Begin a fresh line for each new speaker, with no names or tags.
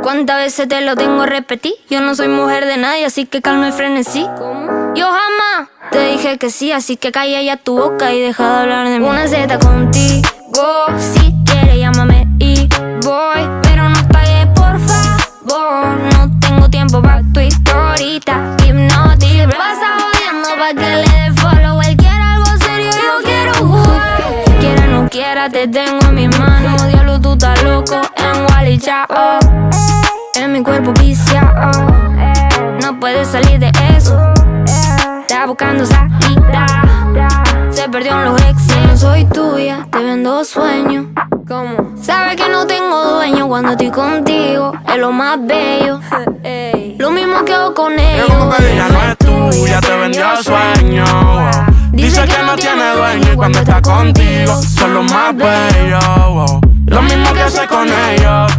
¿Cuántas veces te lo tengo a repetir? Yo no soy mujer de nadie, así que calma el frenesí. Yo jamás te dije que sí, así que calla ya tu boca y deja de hablar de mí. Una Z contigo, si quieres llámame y voy, pero no pagues por favor. No tengo tiempo pa' tu historita hipnotic. Pasa jodiendo pa' que le dé follow. Él quiere algo serio, yo quiero jugar. Quiera no quiera, te tengo en mis manos. Diablo, tú estás loco en Wally, chao. En mi cuerpo viciado, no puedes salir de eso. Está buscando salida, se perdió en los exes. No soy tuya, te vendo sueños. ¿Cómo? Sabes que no tengo dueño cuando estoy contigo, es lo más bello. Lo mismo que hago con ellos.
Ella no es tuya, te vendió sueño. Dice que no tiene dueño y cuando está contigo son los más bellos. Lo mismo que hace con ellos.